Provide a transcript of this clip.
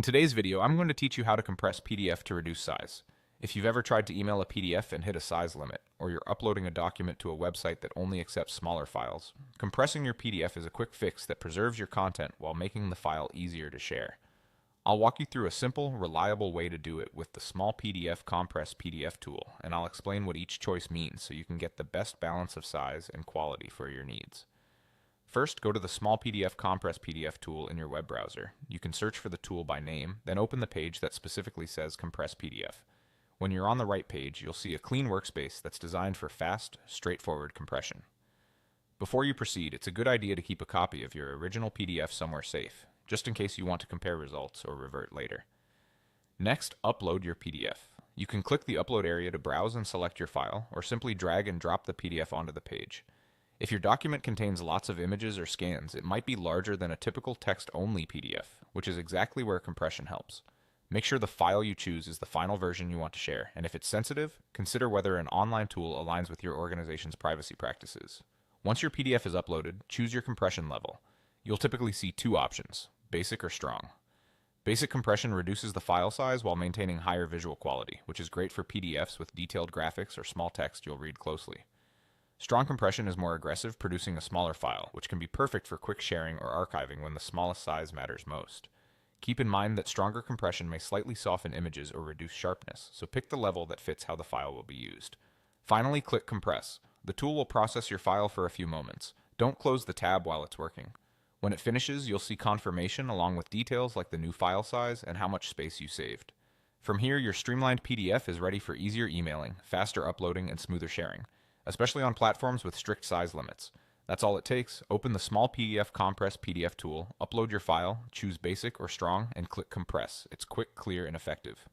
In today's video, I'm going to teach you how to compress PDF to reduce size. If you've ever tried to email a PDF and hit a size limit, or you're uploading a document to a website that only accepts smaller files, compressing your PDF is a quick fix that preserves your content while making the file easier to share. I'll walk you through a simple, reliable way to do it with the Smallpdf Compress PDF tool, and I'll explain what each choice means so you can get the best balance of size and quality for your needs. First, go to the Smallpdf Compress PDF tool in your web browser. You can search for the tool by name, then open the page that specifically says Compress PDF. When you're on the right page, you'll see a clean workspace that's designed for fast, straightforward compression. Before you proceed, it's a good idea to keep a copy of your original PDF somewhere safe, just in case you want to compare results or revert later. Next, upload your PDF. You can click the upload area to browse and select your file, or simply drag and drop the PDF onto the page. If your document contains lots of images or scans, it might be larger than a typical text-only PDF, which is exactly where compression helps. Make sure the file you choose is the final version you want to share, and if it's sensitive, consider whether an online tool aligns with your organization's privacy practices. Once your PDF is uploaded, choose your compression level. You'll typically see two options, basic or strong. Basic compression reduces the file size while maintaining higher visual quality, which is great for PDFs with detailed graphics or small text you'll read closely. Strong compression is more aggressive, producing a smaller file, which can be perfect for quick sharing or archiving when the smallest size matters most. Keep in mind that stronger compression may slightly soften images or reduce sharpness, so pick the level that fits how the file will be used. Finally, click Compress. The tool will process your file for a few moments. Don't close the tab while it's working. When it finishes, you'll see confirmation along with details like the new file size and how much space you saved. From here, your streamlined PDF is ready for easier emailing, faster uploading, and smoother sharing, especially on platforms with strict size limits. That's all it takes. Open the Smallpdf Compress PDF tool, upload your file, choose Basic or Strong, and click Compress. It's quick, clear, and effective.